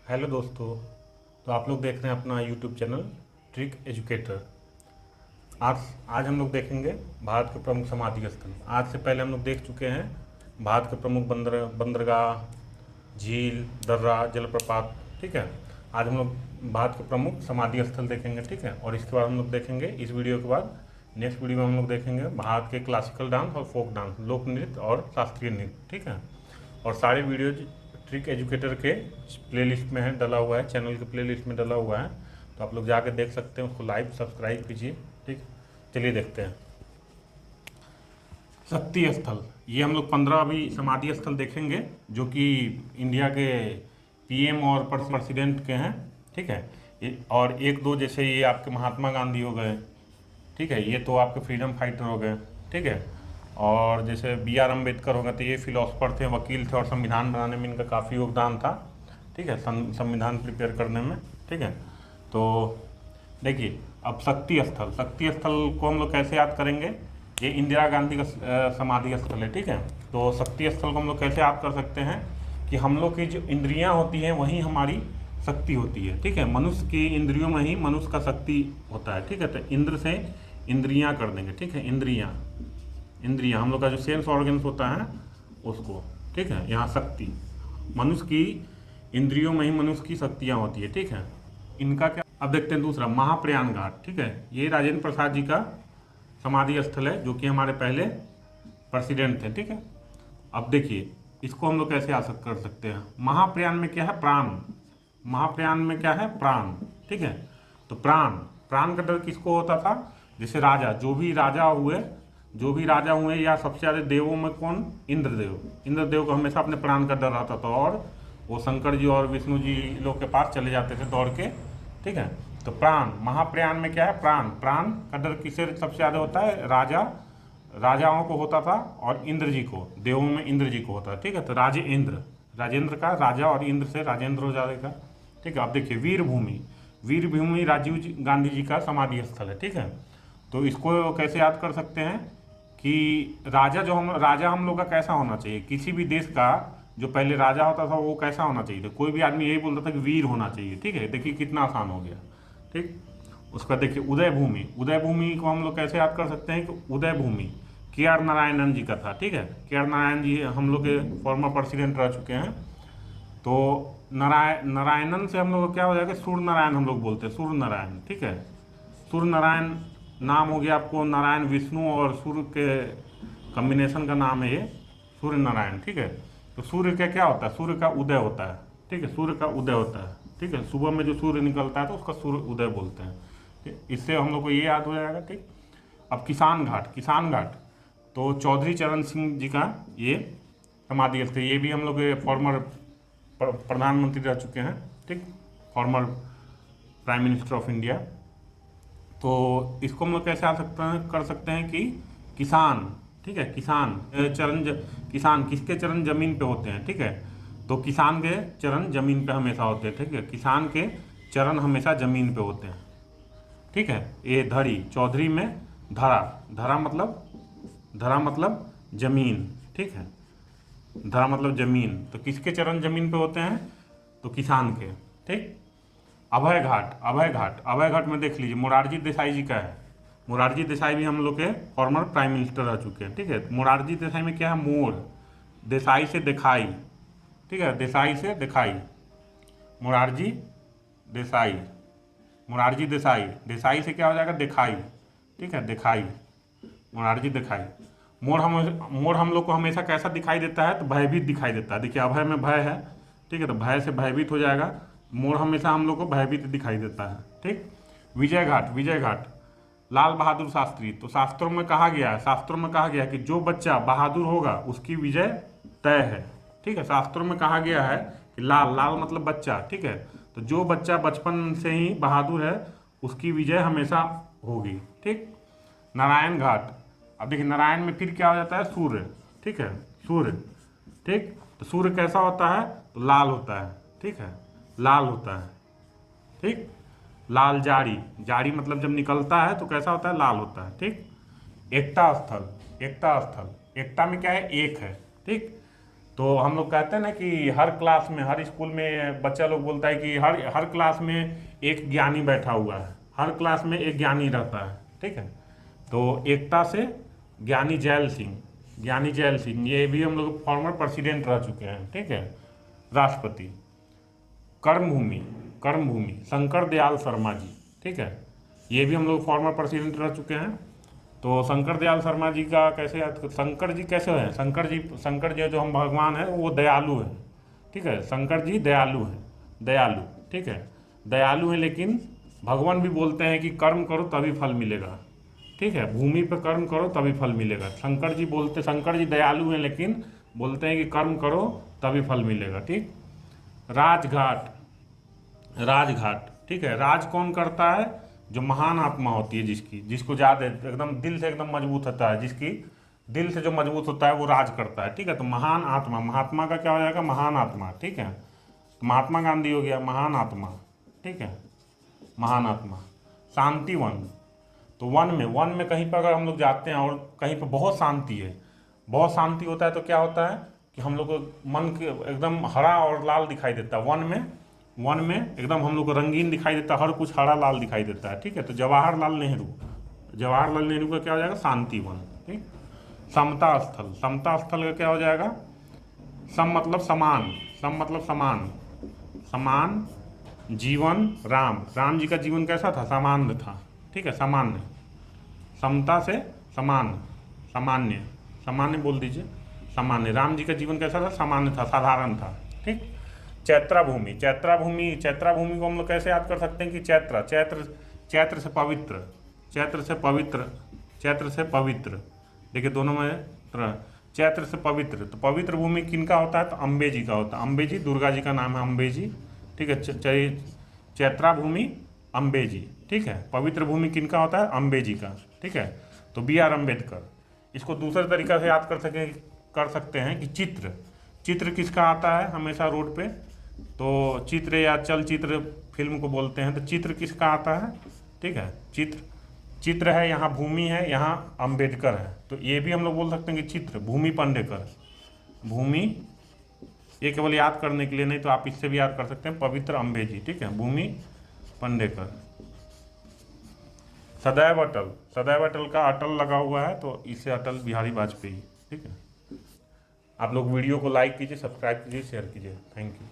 Hello दोस्तों। तो आप लोग देख रहे हैं अपना यूट्यूब चैनल ट्रिक एजुकेटर। आज आज हम लोग देखेंगे भारत के प्रमुख समाधि स्थल। आज से पहले हम लोग देख चुके हैं भारत के प्रमुख बंदरगाह, झील, दर्रा, जलप्रपात। ठीक है, आज हम लोग भारत के प्रमुख समाधि स्थल देखेंगे। ठीक है, और इसके बाद हम लोग देखेंगे, इस वीडियो के बाद नेक्स्ट वीडियो में हम लोग देखेंगे भारत के क्लासिकल डांस और फोक डांस, लोक नृत्य और शास्त्रीय नृत्य। ठीक है, और सारे वीडियो ट्रिक एजुकेटर के प्लेलिस्ट में है, डला हुआ है, चैनल के प्लेलिस्ट में डला हुआ है, तो आप लोग जाके देख सकते हैं, उसको लाइक सब्सक्राइब कीजिए। ठीक, चलिए देखते हैं। शक्ति स्थल, ये हम लोग 15 अभी समाधि स्थल देखेंगे जो कि इंडिया के पीएम और प्रेसिडेंट के हैं। ठीक है, और एक दो जैसे ये आपके महात्मा गांधी हो गए। ठीक है, ये तो आपके फ्रीडम फाइटर हो गए। ठीक है, और जैसे B.R. अम्बेडकर हो गए, तो ये फिलोसफर थे, वकील थे, और संविधान बनाने में इनका काफ़ी योगदान था। ठीक है, संविधान प्रिपेयर करने में। ठीक है, तो देखिए अब शक्ति स्थल को हम लोग कैसे याद करेंगे। ये इंदिरा गांधी का समाधि स्थल है। ठीक है, तो शक्ति स्थल को हम लोग कैसे याद कर सकते हैं कि हम लोग की जो इंद्रियां होती हैं वही हमारी शक्ति होती है। ठीक है, मनुष्य की इंद्रियों में ही मनुष्य का शक्ति होता है। ठीक है, तो इंद्र से इंद्रियां कर देंगे। ठीक है, इंद्रियां हम लोग का जो सेंस ऑर्गन्स होता है उसको। ठीक है, यहाँ शक्ति, मनुष्य की इंद्रियों में ही मनुष्य की शक्तियाँ होती है। ठीक है, इनका क्या, अब देखते हैं दूसरा महाप्रयाण घाट। ठीक है, ये राजेंद्र प्रसाद जी का समाधि स्थल है जो कि हमारे पहले प्रेसिडेंट थे। ठीक है, अब देखिए इसको हम लोग कैसे याद कर सकते हैं। महाप्रयाण में क्या है, प्राण। महाप्रयाण में क्या है, प्राण। ठीक है, तो प्राण का डर किसको होता था, जैसे राजा, जो भी राजा हुए या सबसे ज़्यादा देवों में कौन, इंद्रदेव को हमेशा अपने प्राण का डर रहता था, और वो शंकर जी और विष्णु जी लोग के पास चले जाते थे दौड़ के। ठीक है, तो प्राण, महाप्रयाण में क्या है, प्राण का डर किससे सबसे ज़्यादा होता है, राजाओं को होता था, और इंद्र जी को, देवों में इंद्र जी को होता है। ठीक है, तो राजेंद्र का राजा, और इंद्र से राजेंद्र हो जाएगा। ठीक है, अब देखिए वीरभूमि राजीव गांधी जी का समाधि स्थल है। ठीक है, तो इसको कैसे याद कर सकते हैं कि राजा हम लोग का कैसा होना चाहिए, किसी भी देश का जो पहले राजा होता था वो कैसा होना चाहिए, तो कोई भी आदमी यही बोलता था कि वीर होना चाहिए। ठीक है, देखिए कितना आसान हो गया। ठीक, उसका देखिए उदयभूमि को हम लोग कैसे याद कर सकते हैं कि उदयभूमि KR नारायणन जी का था। ठीक है, KR नारायण जी हम लोग के फॉर्मर प्रेसिडेंट रह चुके हैं। तो नारायणन से हम लोग क्या हो जाएगा, सूर्य नारायण हम लोग बोलते हैं, सूर्य नारायण। ठीक है, सूर्य नारायण नाम हो गया आपको, नारायण विष्णु और सूर्य के कॉम्बिनेशन का नाम है ये, सूर्य नारायण। ठीक है, तो सूर्य का क्या होता है, सूर्य का उदय होता है। ठीक है, सूर्य का उदय होता है। ठीक है, सुबह में जो सूर्य निकलता है तो उसका सूर्य उदय बोलते हैं। ठीक, इससे हम लोग को ये याद हो जाएगा। ठीक, अब किसान घाट, तो चौधरी चरण सिंह जी का ये समाधि स्थल, ये भी हम लोग के फॉर्मर प्रधानमंत्री रह चुके हैं। ठीक, former prime minister of India. तो इसको हम लोग कैसे कर सकते हैं कि किसान। ठीक है, किसान किसके चरण जमीन पे होते हैं। ठीक है, तो किसान के चरण जमीन पे हमेशा होते हैं। ठीक है, किसान के चरण हमेशा जमीन पे होते हैं। ठीक है, ये धड़ी, चौधरी में धरा मतलब जमीन। ठीक है, धरा मतलब जमीन, तो किसके चरण जमीन पे होते हैं, तो किसान के। ठीक, अभय घाट में देख लीजिए मोरारजी देसाई जी का है। मोरारजी देसाई भी हम लोग के फॉर्मर प्राइम मिनिस्टर रह चुके हैं। ठीक है, मोरारजी देसाई में क्या है, मोर, देसाई से दिखाई। ठीक है, देसाई से दिखाई, मोरारजी देसाई से क्या हो जाएगा, दिखाई। ठीक है, दिखाई, मोरारजी दिखाई। मोर हम लोग को हमेशा कैसा दिखाई देता है, तो भयभीत दिखाई देता है। देखिए अभय में भय है। ठीक है, तो भय से भयभीत हो जाएगा, मोर हमेशा हम लोग को भयभीत दिखाई देता है। ठीक, विजय घाट लाल बहादुर शास्त्री। तो शास्त्रों में कहा गया कि जो बच्चा बहादुर होगा उसकी विजय तय है। ठीक है, शास्त्रों में कहा गया है कि लाल मतलब बच्चा। ठीक है, तो जो बच्चा बचपन से ही बहादुर है उसकी विजय हमेशा होगी। ठीक, नारायण घाट, अब देखिए नारायण में फिर क्या हो जाता है, सूर्य। ठीक है, सूर्य। ठीक, तो सूर्य कैसा होता है, तो लाल होता है। ठीक है, लाल होता है। ठीक, लाल जारी मतलब जब निकलता है तो कैसा होता है, लाल होता है। ठीक, एकता स्थल, एकता में क्या है, एक है। ठीक, तो हम लोग कहते हैं ना कि हर क्लास में, हर स्कूल में बच्चा लोग बोलता है कि हर हर क्लास में एक ज्ञानी बैठा हुआ है, हर क्लास में एक ज्ञानी रहता है, ठीक है। तो एकता से ज्ञानी जैल सिंह, ज्ञानी जैल सिंह, ये भी हम लोग फॉर्मर प्रेसिडेंट रह चुके हैं, ठीक है, राष्ट्रपति। कर्मभूमि, कर्मभूमि शंकर दयाल शर्मा जी, ठीक है, ये भी हम लोग फॉर्मर प्रेसिडेंट रह चुके हैं। तो शंकर दयाल शर्मा जी का कैसे शंकर जी कैसे हैं? शंकर जी जो हम भगवान हैं वो दयालु है, ठीक है, शंकर जी दयालु है, दयालु, ठीक है, दयालु है, लेकिन भगवान भी बोलते हैं कि कर्म करो तभी फल मिलेगा, ठीक है, भूमि पे कर्म करो तभी फल मिलेगा। शंकर जी दयालु हैं, लेकिन बोलते हैं कि कर्म करो तभी फल मिलेगा, ठीक। राजघाट, राजघाट, ठीक है, राज कौन करता है? जो महान आत्मा होती है, जिसको ज़्यादा एकदम दिल से एकदम मजबूत होता है, जिसकी दिल से जो मजबूत होता है वो राज करता है, ठीक है। तो महान आत्मा, महात्मा का क्या हो जाएगा? महान आत्मा, ठीक है। तो महात्मा गांधी हो गया महान आत्मा, ठीक है, महान आत्मा। शांति वन, तो वन में कहीं पर अगर हम लोग जाते हैं और कहीं पर बहुत शांति है, बहुत शांति होता है, तो क्या होता है कि हम लोग को मन के एकदम हरा और लाल दिखाई देता है। वन में एकदम हम लोग को रंगीन दिखाई देता है, हर कुछ हरा लाल दिखाई देता है, ठीक है। तो जवाहरलाल नेहरू का क्या हो जाएगा? शांति वन, ठीक। समता स्थल, समता स्थल का क्या हो जाएगा? सम मतलब समान, सम मतलब समान, समान जीवन। राम जी का जीवन कैसा था? सामान्य था, ठीक है, सामान्य। समता से समान, सामान्य, सामान्य बोल दीजिए, सामान्य। राम जी का जीवन कैसा था? सामान्य था, साधारण था, ठीक। चैत्रा भूमि, चैत्रा भूमि को हम लोग कैसे याद कर सकते हैं कि चैत्र से पवित्र, देखिए दोनों में चैत्र से पवित्र। तो पवित्र भूमि किनका होता है? तो अम्बे जी का होता है। अम्बे जी दुर्गा जी का नाम है, अम्बे जी, ठीक है। चैत्रा भूमि अम्बे जी, ठीक है। पवित्र भूमि किनका होता है? अम्बे जी का, ठीक है। तो BR अम्बेडकर। इसको दूसरे तरीका से याद कर सकते हैं कि चित्र किसका आता है हमेशा रोड पे? तो चित्र या चलचित्र फिल्म को बोलते हैं, तो चित्र किसका आता है? ठीक है, चित्र है, यहाँ भूमि है, यहाँ अम्बेडकर है, तो ये भी हम लोग बोल सकते हैं कि चित्र, भूमि पेडनेकर, भूमि, ये केवल याद करने के लिए नहीं, तो आप इससे भी याद कर सकते हैं पवित्र अम्बे जी, ठीक है, भूमि पेडनेकर। सदैव अटल का अटल लगा हुआ है, तो इससे अटल बिहारी वाजपेयी, ठीक है। आप लोग वीडियो को लाइक कीजिए, सब्सक्राइब कीजिए, शेयर कीजिए। Thank you.